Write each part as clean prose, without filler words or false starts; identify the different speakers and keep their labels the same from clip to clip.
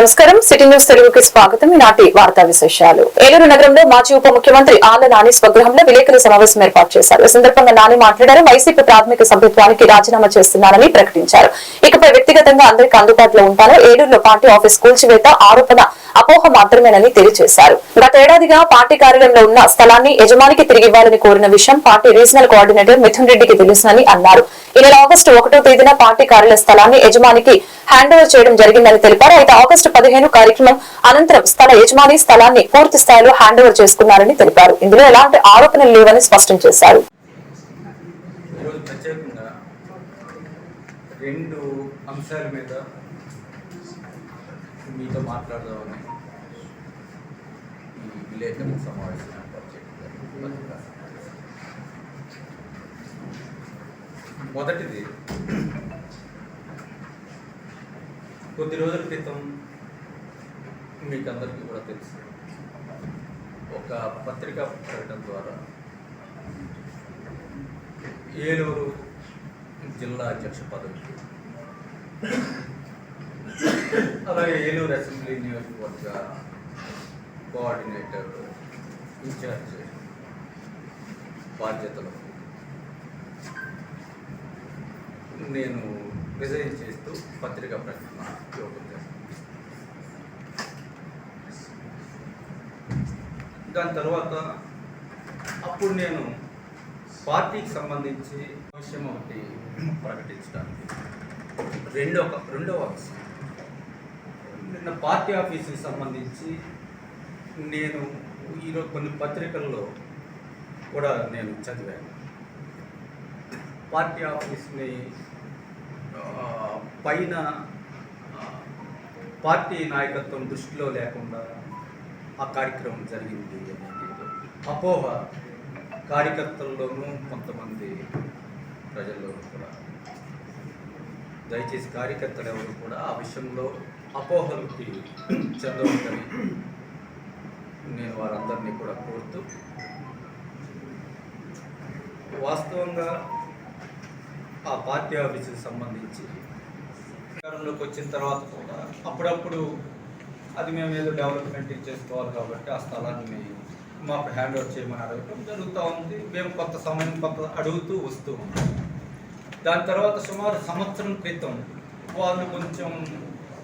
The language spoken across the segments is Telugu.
Speaker 1: నమస్కారం సిటీ న్యూస్ తెలుగుకి స్వాగతం. ఈనాటి వార్తా విశేషాలు. ఏలూరు నగరంలో మాజీ ఉప ముఖ్యమంత్రి ఆళ్ల నాని స్వగృహంలో విలేకరుల సమావేశం ఏర్పాటు చేశారు. ఈ సందర్భంగా నాని మాట్లాడారు. వైసీపీ ప్రాథమిక సభ్యత్వానికి రాజీనామా చేస్తున్నారని ప్రకటించారు. ఇకపై వ్యక్తిగతంగా అందరికీ అందుబాటులో ఉంటారు. ఏలూరులో పార్టీ ఆఫీస్ కూల్చివేత ఆరోపణ అపోహ మాత్రమేనని తెలియజేశారు. గతేడాదిగా పార్టీ కార్యాలయంలో ఉన్న స్థలాన్ని యజమానికి తిరిగి ఇవ్వాలని కోరిన విషయం పార్టీ రీజనల్ కోఆర్డినేటర్ మిథున్ రెడ్డికి తెలుసునని అన్నారు. ఈ నెల ఆగస్టు 1వ తేదీన పార్టీ కార్యాలయ స్థలాన్ని యజమానికి హ్యాండ్ ఓవర్ చేయడం జరిగిందని తెలిపారు. అయితే ఆగస్టు 15 కార్యక్రమం అనంతరం స్థల యజమాని స్థలాన్ని పూర్తి స్థాయిలో హ్యాండ్ ఓవర్ చేసుకున్నారని తెలిపారు. ఇందులో ఎలాంటి ఆరోపణలు లేవని స్పష్టం చేశారు.
Speaker 2: రెండు అంశాల మీద మీతో మాట్లాడదామని ఈ విలేకరుల సమావేశం ఏర్పాటు చేయడం. మొదటిది, కొద్ది రోజుల క్రితం మీకు అందరికీ కూడా తెలుసు, ఒక పత్రికా ప్రకటన ద్వారా ఏలూరు జిల్లా అధ్యక్ష పదవికి, అలాగే ఏలూరు అసెంబ్లీ నియోజకవర్గ కోఆర్డినేటర్ ఇన్ఛార్జ్ బాధ్యతలకు నేను రిజైన్ చేస్తూ పత్రికా ప్రకటన ఇవ్వడం జరిగింది. దాని తర్వాత అప్పుడు నేను పార్టీకి సంబంధించి విషయం ఒకటి ప్రకటించడానికి రెండవ అంశం, నిన్న పార్టీ ఆఫీసుకి సంబంధించి నేను ఈరోజు కొన్ని పత్రికల్లో కూడా నేను చదివాను. పార్టీ ఆఫీస్ని పైన పార్టీ నాయకత్వం దృష్టిలో లేకుండా ఆ కార్యక్రమం జరిగింది అనేది అపోహ కార్యకర్తల్లోనూ కొంతమంది ప్రజల్లోనూ కూడా. దయచేసి కార్యకర్తలు ఎవరు కూడా ఆ విషయంలో అపోహలకి చెందవద్దని నేను వారందరినీ కూడా కోరుతూ, వాస్తవంగా ఆ పార్టీ ఆఫీసుకి సంబంధించి అధికారంలోకి వచ్చిన తర్వాత కూడా అప్పుడప్పుడు అది మేము ఏదో డెవలప్మెంట్ చేసుకోవాలి కాబట్టి ఆ స్థలాన్ని మాకు హ్యాండ్ ఓవర్ చేయమని అడగటం జరుగుతూ ఉంది. మేము కొంత సమయం అడుగుతూ వస్తూ ఉన్నాం. దాని తర్వాత సుమారు సంవత్సరం క్రితం వాళ్ళు కొంచెం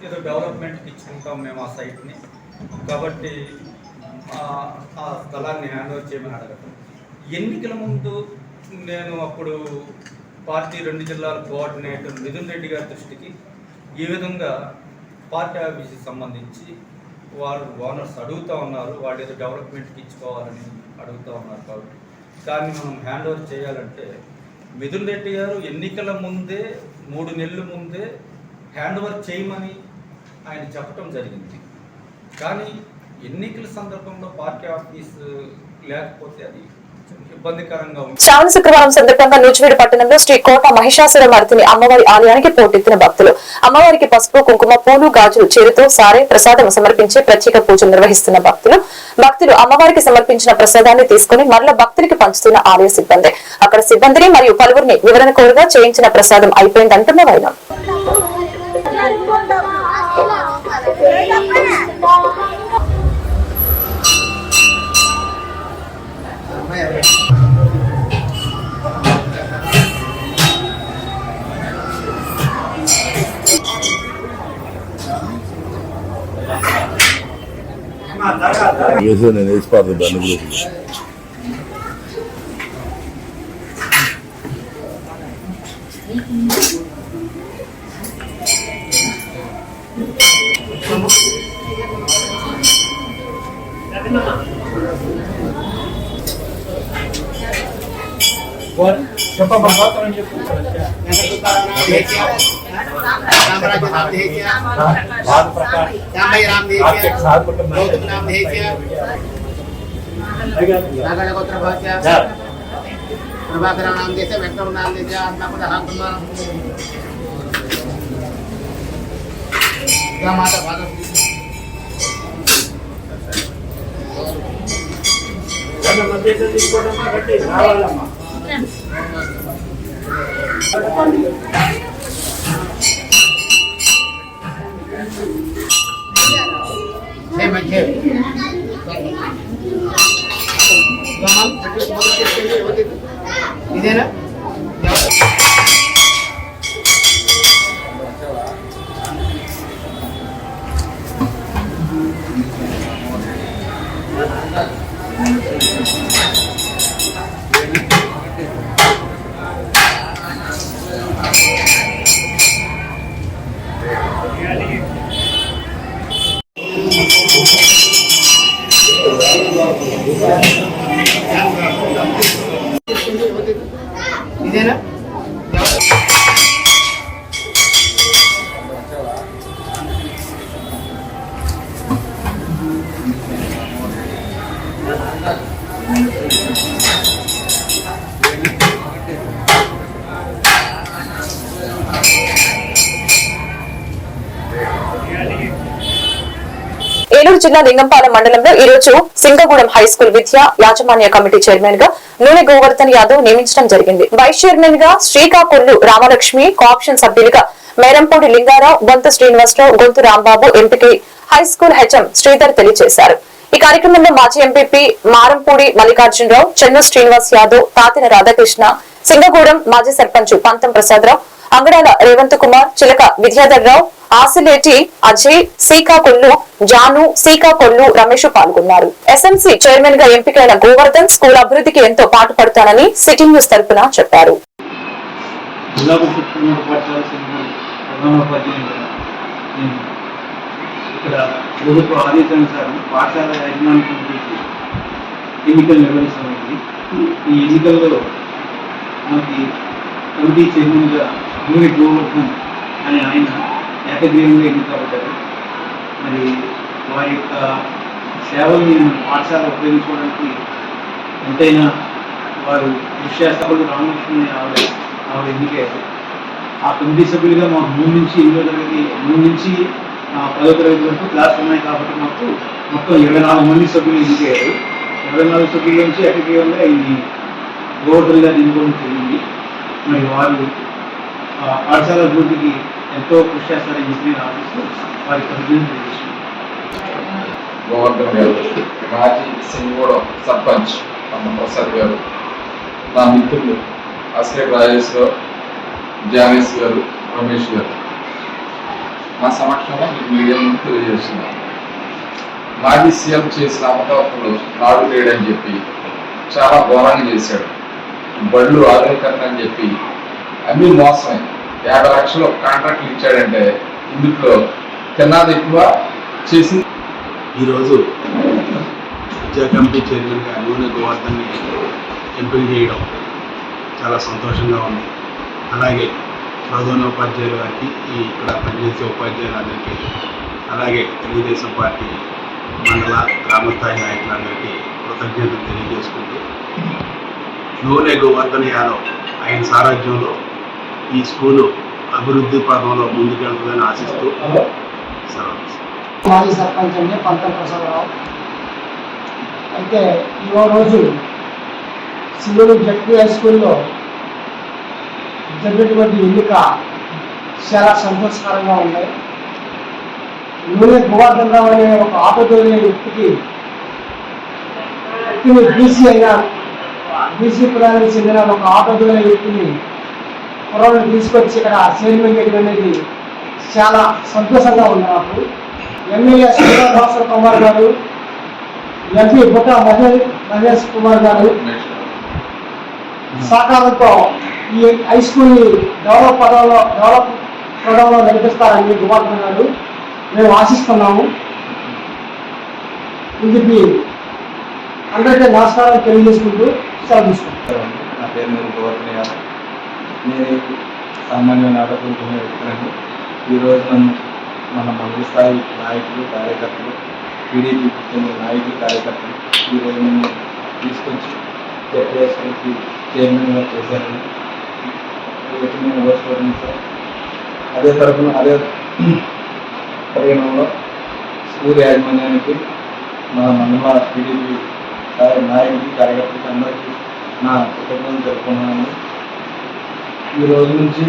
Speaker 2: ఏదో డెవలప్మెంట్కి ఇచ్చుకుంటాం మేము ఆ సైట్ని, కాబట్టి ఆ స్థలాన్ని హ్యాండ్ ఓవర్ చేయమని అడగటం. ఎన్నికల ముందు నేను అప్పుడు పార్టీ 2 జిల్లాల కోఆర్డినేటర్ మిథున్ రెడ్డి గారి దృష్టికి ఈ విధంగా పార్టీ ఆఫీస్కి సంబంధించి వాళ్ళు ఓనర్స్ అడుగుతూ ఉన్నారు, వాళ్ళు ఏదో డెవలప్మెంట్కి ఇచ్చుకోవాలని అడుగుతూ ఉన్నారు, కాబట్టి దాన్ని మనం హ్యాండ్ ఓవర్ చేయాలంటే మిథున్ రెడ్డి గారు ఎన్నికల ముందే 3 నెలల ముందే హ్యాండ్ ఓవర్ చేయమని ఆయన చెప్పడం జరిగింది. కానీ ఎన్నికల సందర్భంలో పార్టీ ఆఫీస్ లేకపోతే అది ఇబ్బందికరంగా ఉంది.
Speaker 1: శ్రావణ శుక్రవారం సందర్భంగా నూజివీడు పట్టణంలో శ్రీ కోట మహిషాసుర మర్దిని అమ్మవారి ఆలయానికి పోటెత్తిన భక్తులు అమ్మవారికి పసుపు కుంకుమ పూలు గాజులు చేరుతో సారే ప్రసాదం సమర్పించి ప్రత్యేక పూజలు నిర్వహిస్తున్న భక్తులు అమ్మవారికి సమర్పించిన ప్రసాదాన్ని తీసుకుని మరల భక్తులకి పంచుతున్న ఆలయ సిబ్బంది. అక్కడ సిబ్బందిని మరియు పలువురిని వివరణ కోరుగా చేయించిన ప్రసాదం అయిపోయిందంటున్న వైనం.
Speaker 3: నేను వేసి పాడుతుంది దాన్ని
Speaker 4: ఇదేనా ఇదేనా
Speaker 1: ఏలూరు జిల్లా లింగంపాలెం మండలంలో ఈ రోజు సింగగూడెం హై స్కూల్ విద్యా యాజమాన్య కమిటీ చైర్మన్ గా నూనె గోవర్ధన్ యాదవ్ నియమించడం జరిగింది. వైస్ చైర్మన్ గా శ్రీకాకుళ్లు రామలక్ష్మి, కోఆప్షన్ సభ్యులుగా మేరంపూడి లింగారావు, బొంత శ్రీనివాసరావు, గొంతు రాంబాబు ఎంపికై హై స్కూల్ హెచ్ఎం శ్రీధర్ తెలియజేశారు. ఈ కార్యక్రమంలో మాజీ ఎంపీపీ మారంపూడి మల్లికార్జునరావు, చెన్ను శ్రీనివాస్ యాదవ్, తాతిన రాధాకృష్ణ, సింగగూడెం మాజీ సర్పంచ్ పంతం ప్రసాదరావు, అంగడాల రేవంత్ కుమార్, చిలక విద్యాధర్రావు, ఆసిలేటి అజయ్, శ్రీకాకుళ్లు జాను, శ్రీకాకుళ్లు రమేష్ పాల్గొన్నారు. ఎస్ఎంసీ చైర్మన్ గా ఎంపికైన గోవర్ధన్ స్కూల్ అభివృద్ధికి ఎంతో పాటుపడతానని సిటీ న్యూస్ తరఫున చెప్పారు.
Speaker 5: ఇక్కడ ప్రభుత్వ ఆదేశానుసారం పాఠశాల యాజమాన్య కమిటీకి ఎన్నికలు నిర్వహించబడింది. ఈ ఎన్నికల్లో మనకి కమిటీ చైర్మన్గా నూనె గోవర్ధన్ అనే ఆయన ఏకగ్రీవంగా ఎన్నికబడ్డారు. మరి వారి యొక్క సేవల్ని పాఠశాల ఉపయోగించుకోవడానికి ఎంతైనా వారు కృషి చేస్తారు. రామలక్ష్మి ఆవిడ ఎన్నికయ్యారు. ఆ కమిటీ సభ్యులుగా మాకు 3 నుంచి 10వ తరగతి వరకు క్లాస్ ఉన్నాయి కాబట్టి మాకు మొత్తం 24 మంది సభ్యులు ఎన్నికయ్యారు. 24 సభ్యుల నుంచి ఏకగ్రీవంగా ఈ గోవర్ధన్గా ఎన్నుకోవడం జరిగింది. మరి వారు పాఠశాల అభివృద్ధికి ఎంతో కృషి చేస్తారని చెప్పి నేను ఆశిస్తూ వారి కమిటీని తెలియజేస్తున్నాను.
Speaker 6: గోవర్ధన్ గారు, మాజీ సింగగూడెం సర్పంచ్ ప్రసాద్ గారు, నా మిత్రులు అశ్రేక్ రాజేశ్వరరావు, జానేష్ గారు, రమేష్ గారు, నా సమక్షంలో మీకు మీడియా ముందు తెలియజేస్తున్నాను. మాజీ సీఎం చేసిన అమరావతిలో నాడు లేడని చెప్పి చాలా ఘోరంగా చేశాడు. బళ్ళు ఆధునీకరణ అని చెప్పి అన్ని మోసమే. 50 లక్షలు కాంట్రాక్ట్లు ఇచ్చాడంటే ఇందులో తిన్నది ఎక్కువ చేసి.
Speaker 7: ఈరోజు విద్యా కమిటీ చైర్మన్గా నూనె గోవర్ధన్ని ఎంపిక చేయడం చాలా సంతోషంగా ఉంది. అలాగే ప్రధానోపాధ్యాయుల వారికి, ఇక్కడ పనిచేసే ఉపాధ్యాయులందరికీ, అలాగే తెలుగుదేశం పార్టీ మండల గ్రామస్థాయి నాయకులందరికీ కృతజ్ఞతలు తెలియజేసుకుంటూ, నూనె గోవర్ధన్ యాదవ్ ఆయన సారథ్యంలో ఈ స్కూలు అభివృద్ధి పదంలో ముందుకెళ్తుందని ఆశిస్తూ
Speaker 4: మాజీ సర్పంచ్ అండి పంతం ప్రసాదరావు. అయితే ఈరోజు సిల్లూరు జడ్పీ హై స్కూల్లో జరిగినటువంటి ఎన్నిక చాలా సంతోషకరంగా ఉన్నాయి. నూనె గోవర్ధన్ రావు అనే ఒక ఆటో తోలే వ్యక్తిని బీసీ కులానికి చెందిన ఒక ఆటో తోలే వ్యక్తిని కుర్రాలను తీసుకొచ్చి ఇక్కడ చైర్మన్ చేయడం అనేది చాలా సంతోషంగా ఉంది నాకు. ఎమ్మెల్యే శ్రీనివాస కుమార్ గారు, ఎంపీ బుట్ట మహేష్ కుమార్ గారు సహకారంతో ఈ హై స్కూల్ని డెవలప్ పదంలో నడిపిస్తారని గోవర్ధన్ గారు మేము ఆశిస్తున్నాము. ఇది అందరికీ నమస్కారం తెలియజేసుకుంటూ సెలవు తీసుకుంటాం.
Speaker 8: నా పేరు నేను గోవర్ధన్ యాదవ్. నేను సామాన్యమైన ఆటోకునే వ్యక్తులను ఈరోజు నన్ను మన మండల స్థాయి నాయకులు, కార్యకర్తలు, టీడీపీ చెందిన నాయకులు, కార్యకర్తలు ఈరోజు నన్ను తీసుకొచ్చి జడ్పీఎస్కి చైర్మన్గా చేశారని వచ్చి నేను ఓర్చుకోవడం సార్. అదే తరఫున అదే పరిగణంలో స్కూల్ యాజమాన్యానికి, మా మండల టీడీపీ నాయకులకి, కార్యకర్తలకి అందరికీ నా కృతజ్ఞతలు జరుపుకున్నాను. ఈ రోజు నుంచి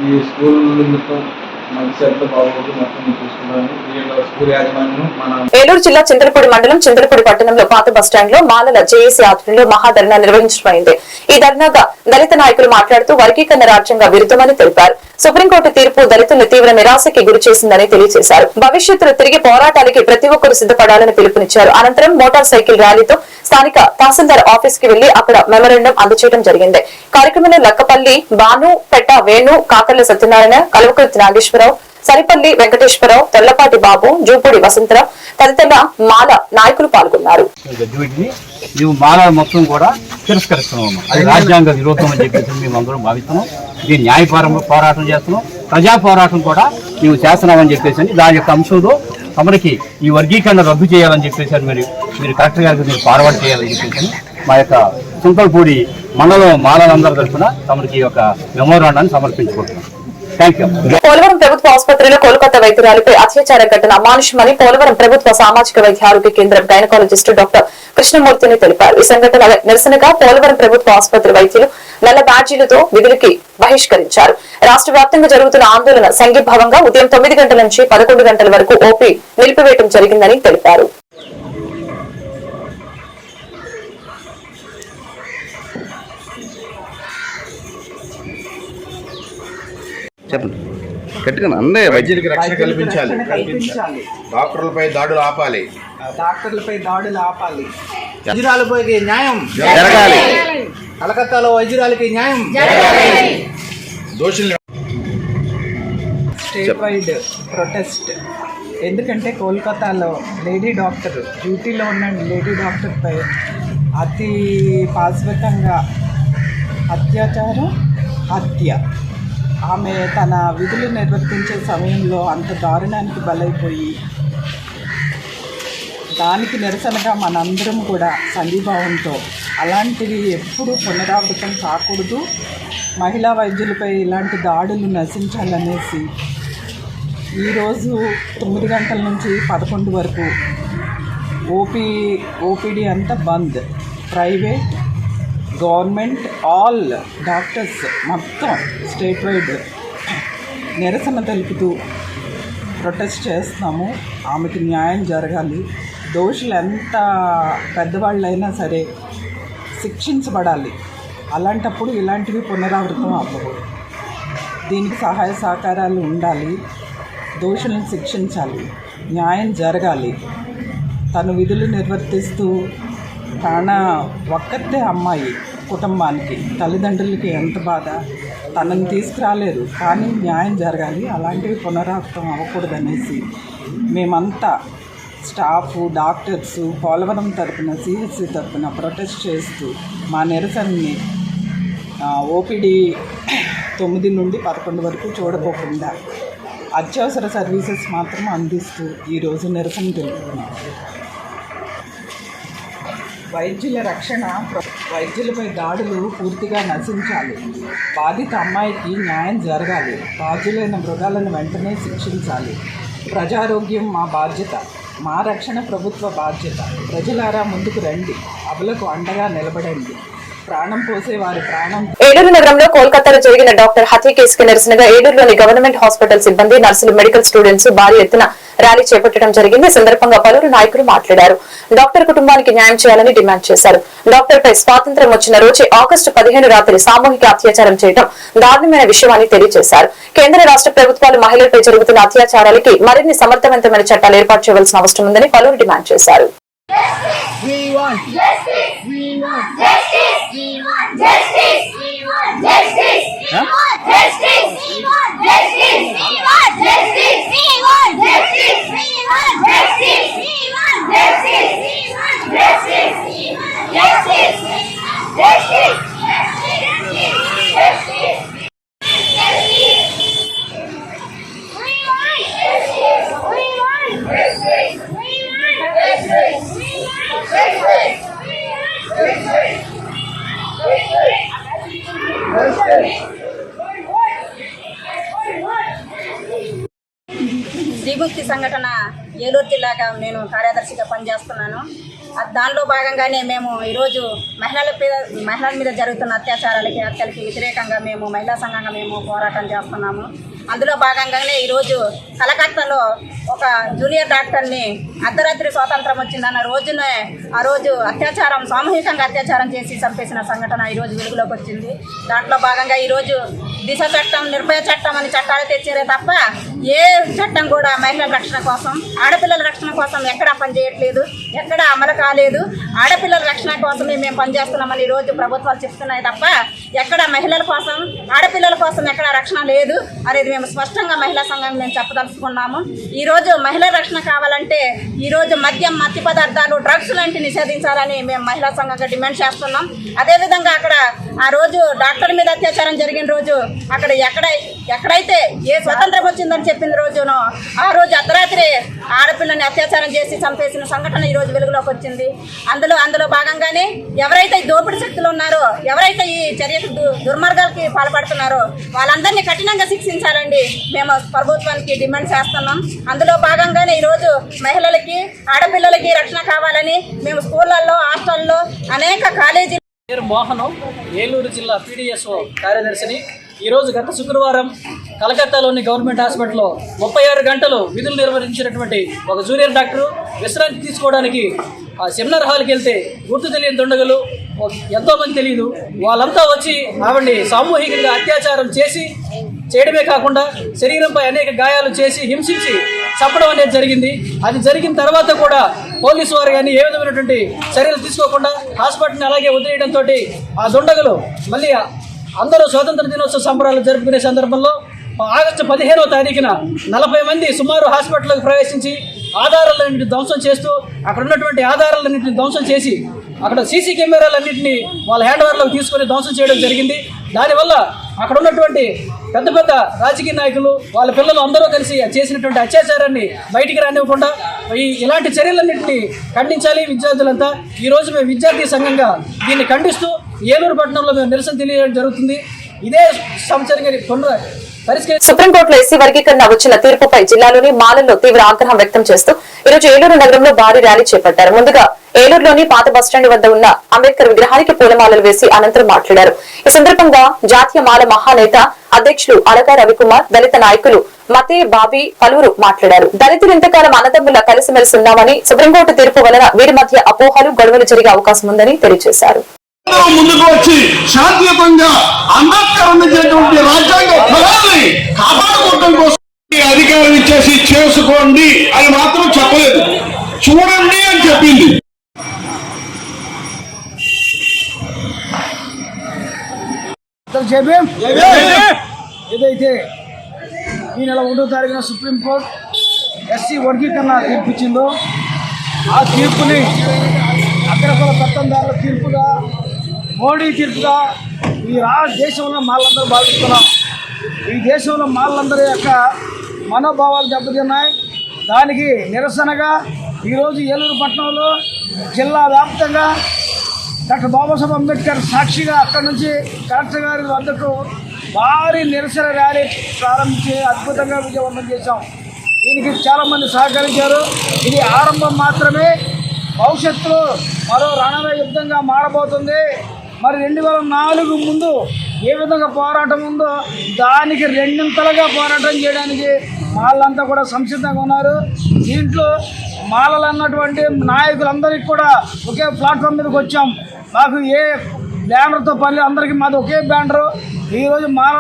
Speaker 8: ఈ స్కూల్ నిమిత్తం మంచి చెట్లు బాగోదు మొత్తం నేను చూసుకుంటాను. దీనిలో స్కూల్ యాజమాన్యం మన
Speaker 1: ఏలూరు జిల్లా చింతలపూడి మండలం చింతలపూడి పట్టణంలో పాత బస్టాండ్ లో మాలల జేఏసీ ఆధ్వర్యంలో మహాధర్నా నిర్వహించడమైంది. ఈ ధర్నాగా దళిత నాయకులు మాట్లాడుతూ వర్గీకరణ రాజ్యాంగ విరుద్ధమని తెలిపారు. సుప్రీంకోర్టు తీర్పు దళితులను తీవ్ర నిరాశకి గురి చేసిందని తెలియజేశారు. భవిష్యత్తులో తిరిగి పోరాటాలకి ప్రతి ఒక్కరూ సిద్ధపడాలని పిలుపునిచ్చారు. అనంతరం మోటార్ సైకిల్ ర్యాలీతో స్థానిక తహసీల్దార్ ఆఫీస్ కి వెళ్లి అక్కడ మెమోరాండం అందజేయడం జరిగింది. కార్యక్రమంలో లక్కపల్లి బాను, పెట్ట వేణు, కాకర్ల సత్యనారాయణ, కల్వకుర్తి నాగేశ్వరరావు, సరిపల్లి వెంకటేశ్వరరావు, తెల్లపాటి బాబు, జూపూడి వసంతరావు తదితర మాల నాయకులు పాల్గొన్నారు.
Speaker 9: మేము మాల మొత్తం కూడా తిరస్కరిస్తున్నాము. అది రాజ్యాంగ విరోధం అని చెప్పేసి మేము అందరం భావిస్తున్నాం. ఇది న్యాయ పోరాటం చేస్తున్నాం, ప్రజా పోరాటం కూడా మేము చేస్తున్నామని చెప్పేసి దాని యొక్క అంశంలో తమరికి ఈ వర్గీకరణ రద్దు చేయాలని చెప్పేసి మీరు కలెక్టర్ గారికి మీరు ఫార్వర్డ్ చేయాలని చెప్పేసి మా యొక్క చింతలపూడి మండలం మాలలందరి తరఫున తమరికి ఈ యొక్క మెమోరాండాన్ని సమర్పించుకుంటున్నాం.
Speaker 1: పోలవరం ప్రభుత్వ ఆసుపత్రిలో కోల్కతా వైద్యురాలిపై అత్యాచార ఘటన అమానుషమని పోలవరం ప్రభుత్వ సామాజిక వైద్య ఆరోగ్య కేంద్రం గైనకాలజిస్ట్ డాక్టర్ కృష్ణమూర్తిని తెలిపారు. ఈ సంఘటన నిరసనగా పోలవరం ప్రభుత్వ ఆసుపత్రి వైద్యులు నల్ల బ్యాడ్జీలతో విధులకి బహిష్కరించారు. రాష్ట్ర వ్యాప్తంగా జరుగుతున్న ఆందోళన సంఘీభావంగా ఉదయం 9 గంటల నుంచి 11 గంటల వరకు ఓపీ నిలిపివేయడం జరిగిందని తెలిపారు.
Speaker 3: చెప్పండి గట్టిగా అన్నే వైద్యులకి రక్షణ కల్పించాలి.
Speaker 7: డాక్టర్లపై దాడులు ఆపాలి.
Speaker 4: వైద్యురాలపై న్యాయం
Speaker 3: జరగాలి.
Speaker 4: కలకత్తాలో వైద్యురాలకి న్యాయం
Speaker 3: దోషుల్ని
Speaker 10: స్టేట్ వైడ్ ప్రొటెస్ట్. ఎందుకంటే కోల్కతాలో లేడీ డాక్టర్ డ్యూటీలో ఉన్న లేడీ డాక్టర్పై అతి పాశవికంగా అత్యాచారం, హత్య. ఆమె తన విధులు నిర్వర్తించే సమయంలో అంత దారుణానికి బలైపోయి దానికి నిరసనగా మనందరం కూడా సంఘీభావంతో అలాంటివి ఎప్పుడూ పునరావృతం కాకూడదు, మహిళా వైద్యులపై ఇలాంటి దాడులు నశించాలనేసి ఈరోజు 9 గంటల నుంచి 11 వరకు ఓపీడీ అంతా బంద్. ప్రైవేట్, గవర్నమెంట్, ఆల్ డాక్టర్స్ మొత్తం స్టేట్ వైడ్ నిరసన తెలుపుతూ ప్రొటెస్ట్ చేస్తున్నాము. ఆమెకి న్యాయం జరగాలి. దోషులు ఎంత పెద్దవాళ్ళైనా సరే శిక్షించబడాలి. అలాంటప్పుడు ఇలాంటివి పునరావృతం అవ్వవు. దీనికి సహాయ సహకారాలు ఉండాలి. దోషులను శిక్షించాలి, న్యాయం జరగాలి. తను విధులు నిర్వర్తిస్తూ ఒక్కతే అమ్మాయి కుటుంబానికి, తల్లిదండ్రులకి ఎంత బాధ. తనని తీసుకురాలేరు, కానీ న్యాయం జరగాలి. అలాంటివి పునరావృతం అవ్వకూడదనేసి మేమంతా స్టాఫ్, డాక్టర్స్ పోలవరం తరపున, సిహెచ్సి తరపున ప్రొటెస్ట్ చేస్తూ మా నిరసనని ఓపీడీ 9 నుండి 11 వరకు చూడబోకుండా అత్యవసర సర్వీసెస్ మాత్రం అందిస్తూ ఈరోజు నిరసన తెలుపుతున్నాం. వైద్యుల రక్షణ, వైద్యులపై దాడులు పూర్తిగా నశించాలి. బాధిత అమ్మాయికి న్యాయం జరగాలి. బాధ్యులైన మృగాలను వెంటనే శిక్షించాలి. ప్రజారోగ్యం మా బాధ్యత, మా రక్షణ ప్రభుత్వ బాధ్యత. ప్రజలారా ముందుకు రండి, అబలకు అండగా నిలబడండి. ప్రాణం పోసే వారి ప్రాణం.
Speaker 1: ఏలూరు నగరంలో కోల్కతాలో జరిగిన డాక్టర్ హత్య కేసుకు నిరసనగా ఏలూరులోని గవర్నమెంట్ హాస్పిటల్ సిబ్బంది, నర్సులు, మెడికల్ స్టూడెంట్స్ భారీ ఎత్తున ర్యాలీ చేపట్టడం జరిగింది. ఈ సందర్భంగా పలువురు నాయకులు మాట్లాడారు. డాక్టర్ కుటుంబానికి న్యాయం చేయాలని డిమాండ్ చేశారు. డాక్టర్ పై స్వాతంత్ర్యం వచ్చిన రోజే ఆగస్టు 15 రాత్రి సామూహిక అత్యాచారం చేయడం దారుణమైన విషయమని తెలియజేశారు. కేంద్ర రాష్ట్ర ప్రభుత్వాలు మహిళలపై జరుగుతున్న అత్యాచారాలకి మరిన్ని సమర్థవంతమైన చట్టాలు ఏర్పాటు చేయవలసిన అవసరం ఉందని పలువురు డిమాండ్ చేశారు.
Speaker 11: శ్రీముక్తి సంఘటన ఏలూరు జిల్లాగా నేను కార్యదర్శిగా పనిచేస్తున్నాను. దానిలో భాగంగానే మేము ఈరోజు మహిళల మీద జరుగుతున్న అత్యాచారాలకి, హత్యలకి వ్యతిరేకంగా మేము మహిళా సంఘంగా మేము పోరాటం చేస్తున్నాము. అందులో భాగంగానే ఈరోజు కలకత్తాలో ఒక జూనియర్ డాక్టర్ని అర్ధరాత్రి స్వాతంత్రం వచ్చిందన్న రోజునే ఆ రోజు సామూహికంగా అత్యాచారం చేసి చంపేసిన సంఘటన ఈరోజు వెలుగులోకి వచ్చింది. దాంట్లో భాగంగా ఈరోజు దిశ చట్టం, నిర్భయ చట్టం అని చట్టాలు తెచ్చారే తప్ప ఏ చట్టం కూడా మహిళల రక్షణ కోసం, ఆడపిల్లల రక్షణ కోసం ఎక్కడా పనిచేయట్లేదు, ఎక్కడా అమలు కాలేదు. ఆడపిల్లల రక్షణ కోసమే మేము పనిచేస్తున్నామని ఈరోజు ప్రభుత్వాలు చెప్తున్నాయి తప్ప ఎక్కడ మహిళల కోసం, ఆడపిల్లల కోసం ఎక్కడ రక్షణ లేదు అనేది మేము స్పష్టంగా మహిళా సంఘం మేము చెప్పదలుచుకున్నాము. ఈరోజు మహిళల రక్షణ కావాలంటే ఈరోజు మద్యం, మత్తు పదార్థాలు, డ్రగ్స్ లాంటి నిషేధించాలని మేము మహిళా సంఘంగా డిమాండ్ చేస్తున్నాం. అదేవిధంగా అక్కడ ఆ రోజు డాక్టర్ మీద అత్యాచారం జరిగిన రోజు అక్కడ ఎక్కడైతే ఏ స్వతంత్రం వచ్చిందని చెప్పిన రోజునో ఆ రోజు అర్ధరాత్రి ఆడపిల్లని అత్యాచారం చేసి చంపేసిన సంఘటన ఈరోజు వెలుగులోకి వచ్చింది. అందులో భాగంగానే ఎవరైతే దోపిడీ శక్తులు ఉన్నారో, ఎవరైతే ఈ చర్యకు దుర్మార్గాలకి పాల్పడుతున్నారో వాళ్ళందరినీ కఠినంగా శిక్షించాలండి మేము ప్రభుత్వానికి డిమాండ్ చేస్తున్నాం. అందులో భాగంగానే ఈరోజు మహిళలకి, ఆడపిల్లలకి రక్షణ కావాలని మేము స్కూళ్ళల్లో, హాస్టల్లో, అనేక కాలేజీ
Speaker 12: మోహనం, ఏలూరు జిల్లా PDSO కార్యదర్శిని. ఈరోజు గత శుక్రవారం కలకత్తాలోని గవర్నమెంట్ హాస్పిటల్లో 36 గంటలు విధులు నిర్వహించినటువంటి ఒక జూనియర్ డాక్టరు విశ్రాంతి తీసుకోవడానికి సెమినార్ హాల్కి వెళ్తే గుర్తు తెలియని దుండగులు ఎంతోమంది తెలియదు వాళ్ళంతా వచ్చి ఆవిడ్ని సామూహికంగా అత్యాచారం చేయడమే కాకుండా శరీరంపై అనేక గాయాలు చేసి హింసించి చంపడం అనేది జరిగింది. అది జరిగిన తర్వాత కూడా పోలీసు వారు కానీ ఏ విధమైనటువంటి చర్యలు తీసుకోకుండా హాస్పిటల్ని అలాగే వదిలేయడంతో ఆ దుండగులు మళ్ళీ అందరూ స్వాతంత్ర దినోత్సవ సంబరాలు జరుపుకునే సందర్భంలో ఆగస్టు 15వ తారీఖున 40 మంది సుమారు హాస్పిటల్లోకి ప్రవేశించి ఆధారాలన్నింటినీ ధ్వంసం చేస్తూ అక్కడ ఉన్నటువంటి ఆధారాలన్నింటినీ ధ్వంసం చేసి అక్కడ సీసీ కెమెరాలన్నింటినీ వాళ్ళ హ్యాండ్ ఓవర్లోకి తీసుకొని ధ్వంసం చేయడం జరిగింది. దానివల్ల అక్కడ ఉన్నటువంటి పెద్ద పెద్ద రాజకీయ నాయకులు, వాళ్ళ పిల్లలు అందరూ కలిసి చేసినటువంటి అత్యాచారాన్ని బయటికి రానివ్వకుండా ఇలాంటి చర్యలన్నింటినీ ఖండించాలి విద్యార్థులంతా. ఈరోజు మేము విద్యార్థి సంఘంగా దీన్ని ఖండిస్తూ ఏలూరు పట్టణంలో మేము నిరసన తెలియజేయడం జరుగుతుంది. ఇదే సమస్యని
Speaker 1: సుప్రీంకోర్టులో ఎస్సీ వర్గీకరణ వచ్చిన తీర్పుపై జిల్లాలోని మాలల్లో తీవ్ర ఆగ్రహం వ్యక్తం చేస్తూ ఈరోజు ఏలూరు నగరంలో భారీ ర్యాలీ చేపట్టారు. ముందుగా ఏలూరులోని పాత బస్టాండ్ వద్ద ఉన్న అంబేద్కర్ విగ్రహానికి పూలమాలలు వేసి అనంతరం మాట్లాడారు. ఈ సందర్భంగా జాతీయ మాల మహానేత అధ్యక్షులు అలగా రవికుమార్, దళిత నాయకులు మతే బాబీ పలువురు మాట్లాడారు. దళితులు ఇంతకాలం అన్నదమ్ముల కలిసిమెలిసి ఉన్నామని, సుప్రీంకోర్టు తీర్పు వలన వీరి మధ్య అపోహలు, గొడవలు జరిగే అవకాశం ఉందని తెలియజేశారు.
Speaker 7: ముందుకు వచ్చి శాంతియుతంగా అంబేద్కర్ అందించినటువంటి రాజ్యాంగ ఫలాన్ని కాపాడుకోవడం కోసం అధికారం ఇచ్చేసి చేసుకోండి అని మాత్రం చెప్పలేదు, చూడండి అని చెప్పింది.
Speaker 4: ఏదైతే ఈ నెల 1వ తారీఖున సుప్రీంకోర్టు ఎస్సీ వర్గీకరణ తీర్పిచ్చిందో ఆ తీర్పుని అగ్రకుల చట్టందారుల తీర్పుగా, మోడీ తీర్పుగా ఈ దేశంలో మాలందరూ భావిస్తున్నాం. ఈ దేశంలో మాలందరి యొక్క మనోభావాలు దెబ్బతిన్నాయి. దానికి నిరసనగా ఈరోజు ఏలూరు పట్టణంలో జిల్లా వ్యాప్తంగా డాక్టర్ బాబాసాహెబ్ అంబేద్కర్ సాక్షిగా అక్కడి నుంచి కలెక్టర్ గారి వద్దకు భారీ నిరసన ర్యాలీ ప్రారంభించి అద్భుతంగా విజయవంతం చేశాం. దీనికి చాలామంది సహకరించారు. ఇది ఆరంభం మాత్రమే. భవిష్యత్తులో మరో రణర యుద్ధంగా మారబోతుంది. మరి 2004 ముందు ఏ విధంగా పోరాటం ఉందో దానికి రెండింతలుగా పోరాటం చేయడానికి మాలంతా కూడా సంసిద్ధంగా ఉన్నారు. దీంట్లో మాలలు అన్నటువంటి నాయకులందరికీ కూడా ఒకే ప్లాట్ఫామ్ మీదకి వచ్చాం. మాకు ఏ బ్యానర్తో పని, అందరికీ మాది ఒకే బ్యానరు. ఈరోజు మాల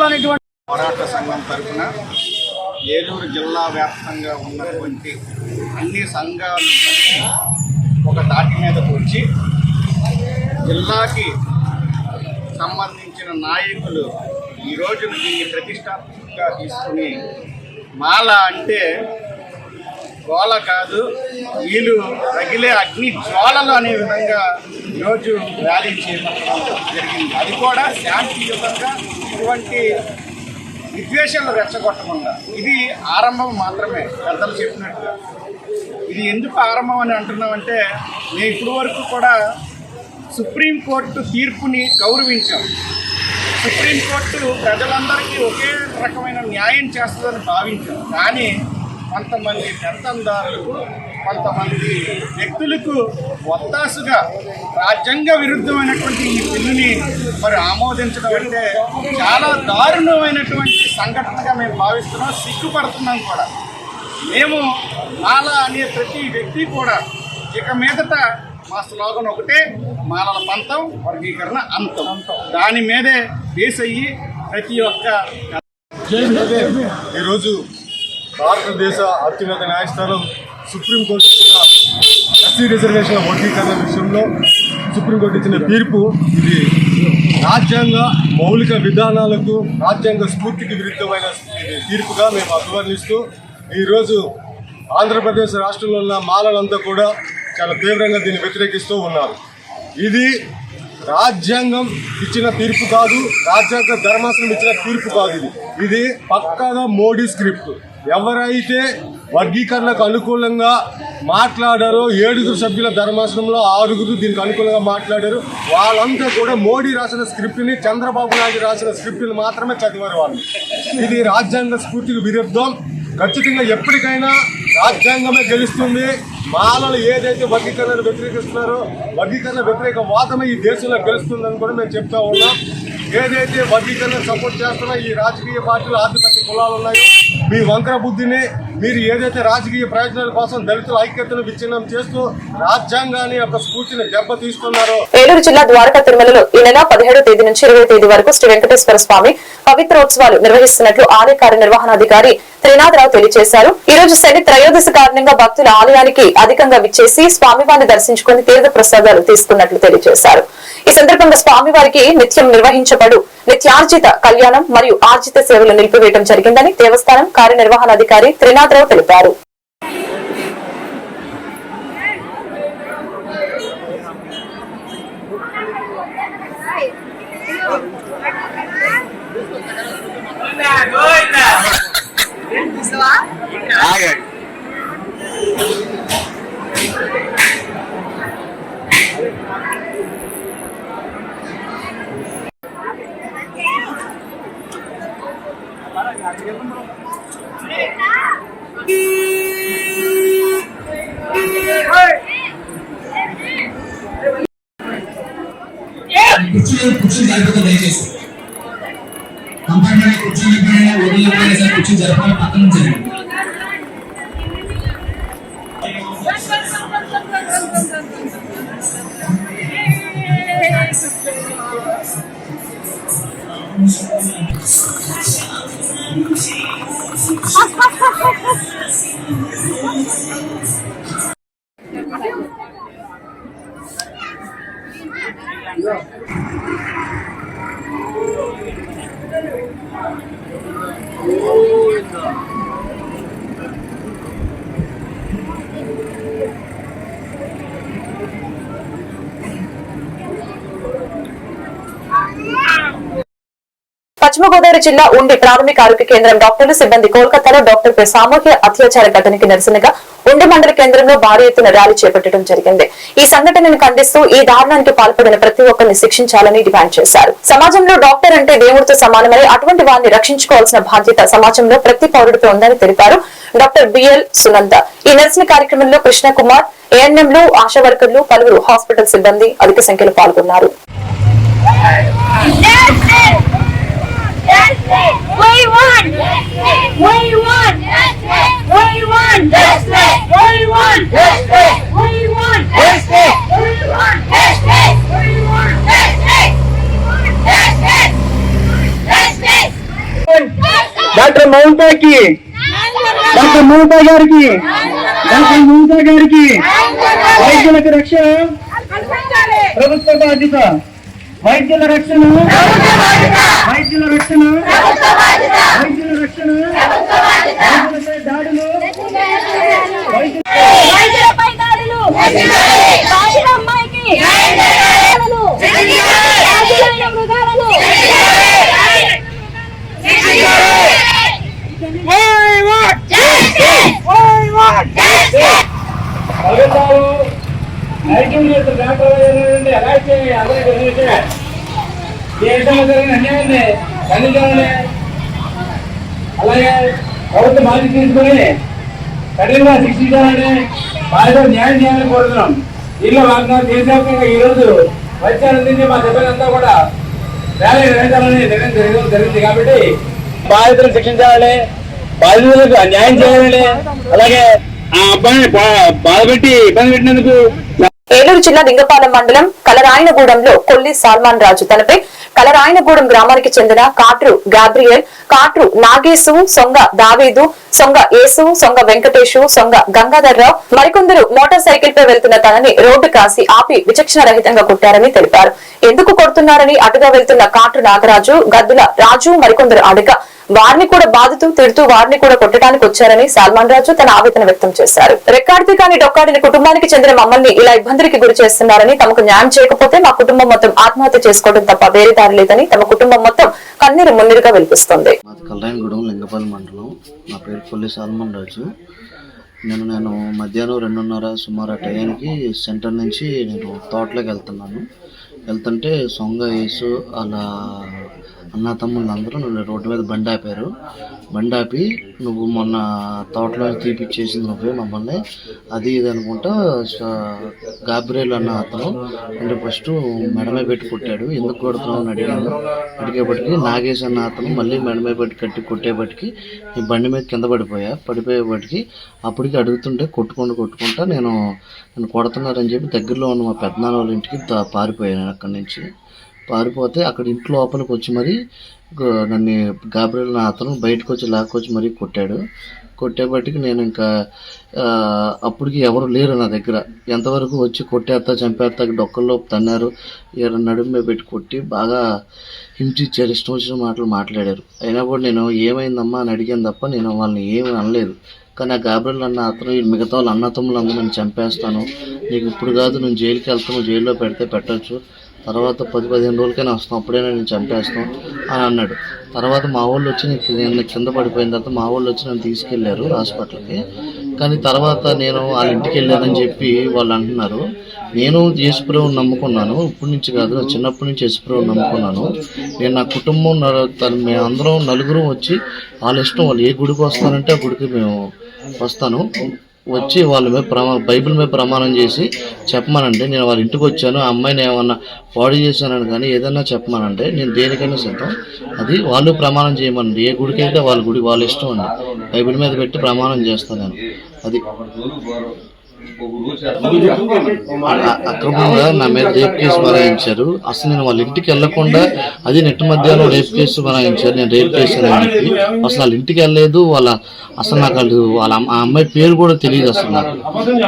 Speaker 4: అనేటువంటి
Speaker 5: పోరాట సంఘం తరఫున ఏలూరు జిల్లా వ్యాప్తంగా ఉన్నటువంటి అన్ని సంఘాలు ఒక తాటి మీదకు వచ్చి జిల్లాకి సంబంధించిన నాయకులు ఈరోజు దీన్ని ప్రతిష్టాత్మకంగా తీసుకుని మాల అంటే గోల కాదు, వీళ్ళు రగిలే అగ్ని జ్వాలలు అనే విధంగా ఈరోజు ర్యాలీ చేపట్టడం జరిగింది. అది కూడా శాంతియుతంగా, ఇటువంటి విద్వేషాలు రెచ్చగొట్టకుండా. ఇది ఆరంభం మాత్రమే. పెద్దలు చెప్పినట్టు ఇది ఎందుకు ఆరంభం అని అంటున్నామంటే, మేము ఇప్పటి వరకు కూడా సుప్రీంకోర్టు తీర్పుని గౌరవించాం. సుప్రీంకోర్టు ప్రజలందరికీ ఒకే రకమైన న్యాయం చేస్తుందని భావించాం. కానీ
Speaker 7: కొంతమంది పెత్తందారులకు, కొంతమంది వ్యక్తులకు ఒత్తాసుగా రాజ్యాంగ విరుద్ధమైనటువంటి ఈ బిల్లుని మరి ఆమోదించడం అంటే చాలా దారుణమైనటువంటి సంఘటనగా మేము భావిస్తున్నాం, సిగ్గుపడుతున్నాం కూడా. మేము మాల అనే ప్రతి వ్యక్తి కూడా ఇక మీదట మా స్లోగన్ ఒకటే, మాలల పంతం వర్గీకరణ అంతం. దాని మీదే బేస్ అయ్యి ప్రతి ఒక్క
Speaker 13: ఈరోజు భారతదేశ అత్యున్నత న్యాయస్థానం సుప్రీంకోర్టు ఇచ్చిన ఎస్సీ రిజర్వేషన్ల వర్గీకరణ విషయంలో సుప్రీంకోర్టు ఇచ్చిన తీర్పు ఇది రాజ్యాంగ మౌలిక విధానాలకు, రాజ్యాంగ స్ఫూర్తికి విరుద్ధమైన తీర్పుగా మేము అభివర్ణిస్తూ ఈరోజు ఆంధ్రప్రదేశ్ రాష్ట్రంలో ఉన్న మాలలంతా కూడా చాలా తీవ్రంగా దీన్ని వ్యతిరేకిస్తూ ఉన్నారు. ఇది రాజ్యాంగం ఇచ్చిన తీర్పు కాదు, రాజ్యాంగ ధర్మాసనం ఇచ్చిన తీర్పు కాదు. ఇది పక్కాగా మోడీ స్క్రిప్ట్. ఎవరైతే వర్గీకరణకు అనుకూలంగా మాట్లాడారో, 7 సభ్యుల ధర్మాసనంలో 6 దీనికి అనుకూలంగా మాట్లాడారు. వాళ్ళంతా కూడా మోడీ రాసిన స్క్రిప్ట్ని, చంద్రబాబు నాయుడు రాసిన స్క్రిప్ట్ని మాత్రమే చదివారు వాళ్ళు. ఇది రాజ్యాంగ స్ఫూర్తికి విరుద్ధం. ఖచ్చితంగా ఎప్పటికైనా రాజ్యాంగమే గెలుస్తుంది. మాలలు ఏదైతే వర్గీకరణను వ్యతిరేకిస్తున్నారో, వర్గీకరణ వ్యతిరేక వాదమే ఈ దేశంలో గెలుస్తుందని కూడా మేము చెప్తా ఉన్నాం. ఏదైతే వర్గీకరణ సపోర్ట్ చేస్తున్నా ఈ రాజకీయ పార్టీలు, ఆధిపత్య కులాలు ఉన్నాయో, మీ వంకర బుద్ధిని మీరు ఏదైతే రాజకీయ ప్రయోజనాల కోసం దళితుల ఐక్యతను విచ్ఛిన్నం చేస్తూ రాజ్యాంగాన్ని యొక్క స్ఫూర్తిని దెబ్బతీస్తున్నారో.
Speaker 1: ఏలూరు జిల్లా ద్వారకా తిరుమలలో ఈ నెల 17వ తేదీ నుంచి 20వ తేదీ వరకు శ్రీ వెంకటేశ్వర స్వామి పవిత్రోత్సవాలు నిర్వహిస్తున్నట్లు ఆలయ కార్యనిర్వహణాధికారి త్రినాథరావు తెలియజేశారు. ఈ రోజు శని త్రయోదశి కారణంగా భక్తుల ఆలయానికి అధికంగా విచ్చేసి స్వామివారిని దర్శించుకుని తీర్థ ప్రసాదాలు తీసుకున్నట్లు తెలియజేశారు. ఈ సందర్భంగా స్వామివారికి నిత్యం నిర్వహించబడు నిత్యార్జిత కళ్యాణం మరియు ఆర్జిత సేవలు నిలిపివేయడం జరిగిందని దేవస్థానం కార్యనిర్వహణాధికారి త్రినాథరావు తెలిపారు.
Speaker 14: కుర్చీ జరపడం దయచేసి కంపార్ట్మెంట్ కుర్చీలు ఎప్పుడైనా వదిలిపోయినా సరే కుర్చీ జరపాలి, పక్కన జరగండి. పశ్చిమ గోదావరి జిల్లా ఉండి ప్రాథమిక ఆరోగ్య కేంద్రం డాక్టర్లు సిబ్బంది కోల్కతాలో డాక్టర్పై సామూహిక అత్యాచార ఘటనకి నిరసనగా ఉండి మండల కేంద్రంలో భారీ ఎత్తున ర్యాలీ చేపట్టడం జరిగింది. ఈ సంఘటనను ఖండిస్తూ ఈ దారుణానికి పాల్పడిన ప్రతి ఒక్కరిని శిక్షించాలని డిమాండ్ చేశారు. సమాజంలో డాక్టర్ అంటే దేవుడితో సమానమని, అటువంటి వారిని రక్షించుకోవాల్సిన బాధ్యత సమాజంలో ప్రతి పౌరుడిపై ఉందని తెలిపారు డాక్టర్ బిఎల్ సునంద. ఈ నిరసన కార్యక్రమంలో కృష్ణ కుమార్, ఏఎన్ఎంలు, ఆశా వర్కర్లు, పలువురు హాస్పిటల్ సిబ్బంది అధిక సంఖ్యలో పాల్గొన్నారు.
Speaker 4: డాక్టర్ మమతాకి, డాక్టర్ మమతా గారికి, డాక్టర్ మమతా గారికి వైద్యులకు రక్షణ, ప్రభుత్వ బాధ్యత. వైద్యుల రక్షణ, వైద్యుల రక్షణ, వైద్యుల రక్షణ, వైద్యులపై దాడులు, వైద్యులపై దాడులు, అమ్మాయికి మృగాలను అలాగే ప్రభుత్వం బాధ్యత తీసుకుని
Speaker 9: కఠినంగా శిక్షించాలని బాధితులు న్యాయం చేయాలని కోరుతున్నాం. దీనిలో భాగంగా దేశవ్యాప్తంగా ఈ రోజు వైద్యాల నుంచి మా సిబ్బంది కూడా ర్యాలీ నిర్వహించాలని నిర్ణయం జరిగింది. కాబట్టి బాధితులను శిక్షించాలని, బాధితులకు న్యాయం చేయాలని, అలాగే ఆ అబ్బాయిని బాధపెట్టి ఇబ్బంది పెట్టినందుకు
Speaker 14: ఏలూరు జిల్లా లింగపాలెం మండలం కలరాయనగూడెంలో కొల్లి సాల్మాన్ రాజు తనపై కలరాయనగూడెం గ్రామానికి చెందిన కాట్రు గాబ్రియల్, కాట్రు నాగేశు, సొంగ దావీదు, సొంగ యేసు, సొంగ వెంకటేశు, సొంగ గంగాధర్రావు మరికొందరు మోటార్ సైకిల్ పై వెళ్తున్న తనని రోడ్డు కాసి ఆపి విచక్షణ రహితంగా కొట్టారని తెలిపారు. ఎందుకు కొడుతున్నారని అటుగా వెళ్తున్న కాట్రు నాగరాజు, గద్దుల రాజు మరికొందరు అడగా వారిని కూడా బాధుతూ తిడుతూ వారిని కూడా కొట్టడానికి వచ్చారని సాల్మాన్ రాజు తన ఆవేదన వ్యక్తం చేశారు. రెక్కాడితే కానీ డొక్కాడిన కుటుంబానికి చెందిన మమ్మల్ని ఇలా ఇబ్బందులకి గురి చేస్తున్నారని, తమకు న్యాయం చేయకపోతే మా కుటుంబం మొత్తం ఆత్మహత్య చేసుకోవడం తప్ప వేరే దారి లేదని తమ కుటుంబం మొత్తం కన్నీరు మున్నీరుగా వెలిపిస్తుంది.
Speaker 3: కలరాయనగూడెం లింగపాలెం మండలం. నా పేరు కొల్లి సాల్మాన్ రాజు. నేను మధ్యాహ్నం 2:30 సుమారు ఆ టయానికి సెంటర్ నుంచి నేను తోటలోకి వెళ్తుంటే సొంగ యేసు అలా అన్న తమ్ముళ్ళు అందరూ రోడ్డు మీద బండి ఆపారు. బండి ఆపి నువ్వు మొన్న తోటలో తీపిచ్చేసింది నువ్వే మమ్మల్ని, అది ఇది అనుకుంటా గాబ్రియల్ అన్న అతను అంటే ఫస్ట్ మెడమే పెట్టి కొట్టాడు. ఎందుకు కొడుతున్నావు అని అడిగేపటికి నాగేశ్ అన్న అతను మళ్ళీ మెడమే పెట్టి కట్టి కొట్టేపటికి ఈ బండి మీద కింద పడిపోయేపటికి అప్పటికి అడుగుతుంటే కొట్టుకుంటా నేను కొడుతున్నారని చెప్పి దగ్గరలో ఉన్న మా పెద్దనాన్న వాళ్ళ ఇంటికి పారిపోయాను. అక్కడి నుంచి పారిపోతే అక్కడ ఇంట్లో లోపలికి వచ్చి మరి నన్ను గాబ్రియల్ నా అతను బయటకు వచ్చి లాక్కొచ్చి మరీ కొట్టేపటికి నేను ఇంకా అప్పటికి ఎవరు లేరు నా దగ్గర. ఎంతవరకు వచ్చి కొట్టేస్తా చంపేస్తా డొక్కల్లో తన్నారు, నడుమే పెట్టి కొట్టి బాగా హింసించారు, ఇష్టం వచ్చిన మాటలు మాట్లాడారు. అయినా కూడా నేను ఏమైందమ్మా అని అడిగాను తప్ప నేను వాళ్ళని ఏమీ అనలేదు. కానీ ఆ గాబ్రియల్ అన్న అతను మిగతా వాళ్ళు అన్నతమ్ములు అందరూ నేను చంపేస్తాను, నీకు ఇప్పుడు కాదు నేను జైలుకి వెళ్తాను, జైల్లో పెడితే పెట్టచ్చు, తర్వాత 10-15 రోజులకైనా వస్తాం, అప్పుడైనా నేను చంపేస్తాం అని అన్నాడు. తర్వాత మా వాళ్ళు వచ్చి నేను కింద పడిపోయిన తర్వాత మా వాళ్ళు వచ్చి నన్ను తీసుకెళ్లారు హాస్పిటల్కి. కానీ తర్వాత నేను వాళ్ళ ఇంటికి వెళ్ళానని చెప్పి వాళ్ళు అంటున్నారు. నేను యేసుప్రభువుని నమ్ముకున్నాను, ఇప్పటి నుంచి కాదు చిన్నప్పటి నుంచి యేసుప్రభువుని నమ్ముకున్నాను. నేను నా కుటుంబం మేమందరం నలుగురు వచ్చి వాళ్ళ ఇష్టం, వాళ్ళు ఏ గుడికి వస్తానంటే ఆ గుడికి మేము వస్తాను, వచ్చి వాళ్ళ మీద బైబిల్ మీద ప్రమాణం చేసి చెప్పమనంటే నేను వాళ్ళ ఇంటికి వచ్చాను, ఆ అమ్మాయిని ఏమన్నా పాడు చేశానని కానీ ఏదన్నా చెప్పమనంటే నేను దేనికైనా సిద్ధం. అది వాళ్ళు ప్రమాణం చేయమనండి, ఏ గుడికి అయితే వాళ్ళ గుడి వాళ్ళ ఇష్టం అండి, బైబిల్ మీద పెట్టి ప్రమాణం చేస్తాను నేను. అది అక్రమంగా నా మీద రేప్ కేసు బనాయించారు. అసలు నేను వాళ్ళ ఇంటికి వెళ్లకుండా అది నెట్ మధ్యాహ్నం రేప్ కేసు బనాయించారు. నేను రేప్ చేశాను అసలు వాళ్ళ ఇంటికి వెళ్ళలేదు. అసలు నాకు వాళ్ళ ఆ అమ్మాయి పేరు కూడా తెలియదు అసలు నాకు.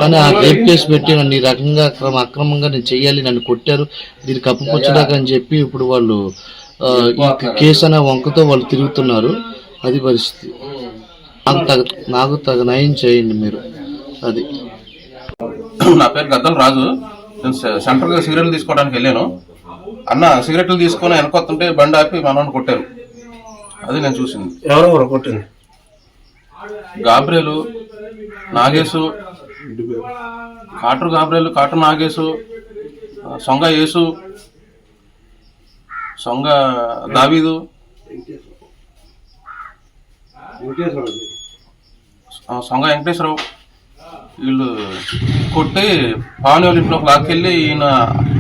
Speaker 3: కానీ ఆ రేప్ కేసు పెట్టి నన్ను ఈ రకంగా అక్రమంగా నేను చెయ్యాలి, నన్ను కొట్టారు, దీన్ని కప్పుకొచ్చడాక అని చెప్పి ఇప్పుడు వాళ్ళు ఈ కేసు అనే వంకతో వాళ్ళు తిరుగుతున్నారు. అది పరిస్థితి. నాకు తగ న్యాయం చేయండి మీరు. అది
Speaker 15: నా పేరు గద్దల రాజు. నేను సెంటర్గా సిగరెట్లు తీసుకోవడానికి వెళ్ళాను. అన్న సిగరెట్లు తీసుకొని వెనకొస్తుంటే బండి ఆపి మనోని కొట్టారు. అది నేను చూసింది.
Speaker 13: ఎవరెవరు కొట్టింది?
Speaker 15: గాబ్రియలు, నాగేశు, కాట్రు గాబ్రియలు, కాట్రు నాగేశు, సొంగ యేసు, సొంగ దావీదు, సొంగ వెంకటేశ్వరరావు, వీళ్ళు కొట్టి పావని వాళ్ళ ఇంట్లోకి లాక్కెళ్ళి ఈయన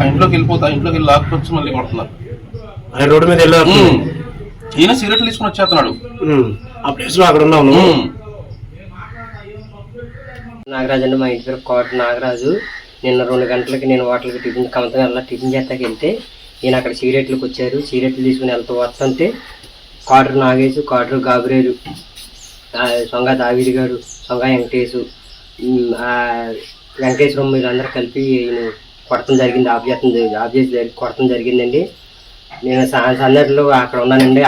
Speaker 15: ఇంట్లోకి వెళ్ళి లాక్కొచ్చి మళ్ళీ కొడుతున్నారు.
Speaker 13: రోడ్డు మీద వెళ్ళారు.
Speaker 15: ఈయన సిగరెట్లు తీసుకుని వచ్చేస్తున్నాడు.
Speaker 13: అక్కడ ఉన్నాను.
Speaker 16: నాగరాజు అండి, మా ఇంటి పేరు కోట నాగరాజు. నిన్న 2 గంటలకి నేను హోటల్కి టిఫిన్ చేస్తాకి వెళ్తే ఈయన అక్కడ సిగరెట్లకు వచ్చారు. సిగరెట్లు తీసుకుని వస్తుంటే కాటరు నాగేశు, కాటరు గాబ్రియలు, సొంగ దావీది గారు, సొంగ వెంకటేశ్వరం మీరందరూ కలిపి ఈయన కొడతం జరిగింది, ఆఫ్ చేసి కొడతం జరిగిందండి. నేను సందర్భంలో అక్కడ ఉన్నానండి.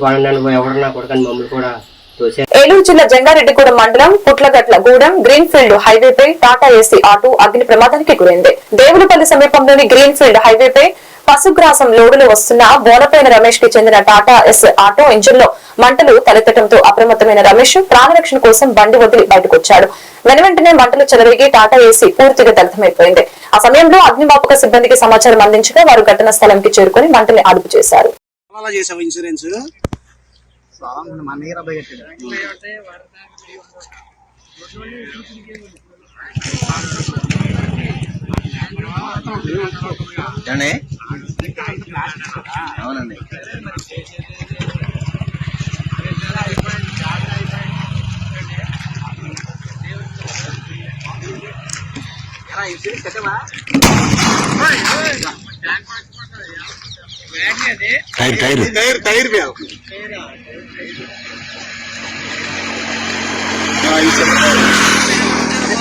Speaker 16: పోనండి ఎవరన్నా కొడకండి మమ్మల్ని కూడా తోసారు.
Speaker 14: ఏలూరు జిల్లా జంగారెడ్డిగూడెం మండలం పుట్లగట్లగూడెం గ్రీన్ఫీల్డ్ హైవేపై టాటా ఏసీ ఆటో అగ్ని ప్రమాదానికి గురైంది. దేవులపల్లి సమీపంలోని గ్రీన్ఫీల్డ్ హైవేపై పశుగ్రాసం లోడులో వస్తున్న బోనపైన రమేష్ కి చెందిన టాటా ఎస్ ఆటో ఇంజిన్ లో మంటలు తలెత్తడంతో అప్రమత్తమైన రమేష్ ప్రాణరక్షణ కోసం బండి వదిలి బయటకొచ్చాడు. వెనువెంటనే మంటలు చెలరేగి టాటా ఏసీ పూర్తిగా దగ్ధమైపోయింది. ఆ సమయంలో అగ్నిమాపక సిబ్బందికి సమాచారం అందించగా వారు ఘటనా స్థలానికి చేరుకుని మంటల్ని అదుపు చేశారు.
Speaker 3: అవునండి. టైర్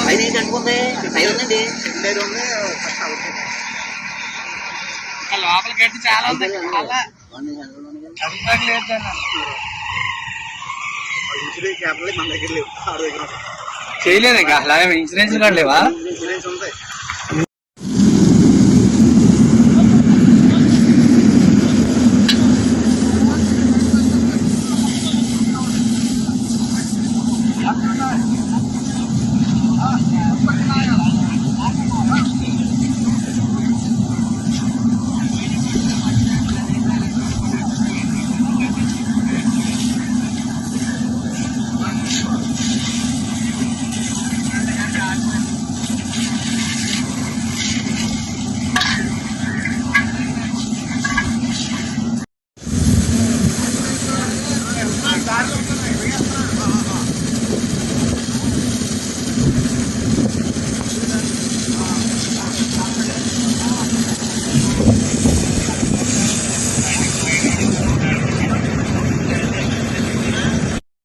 Speaker 3: పైన ఏంటి అనుకుంది టైర్ ఉందండి.
Speaker 12: లోపల గట్టి చాలా చేయలేదు ఇంకా అలాగే ఇన్సూరెన్స్ కూడా లేవా?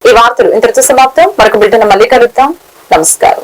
Speaker 1: ఈ వార్తలు ఇంతటితో సమాప్తం. మరొక బిడ్డను మళ్ళీ కలుద్దాం. నమస్కారం.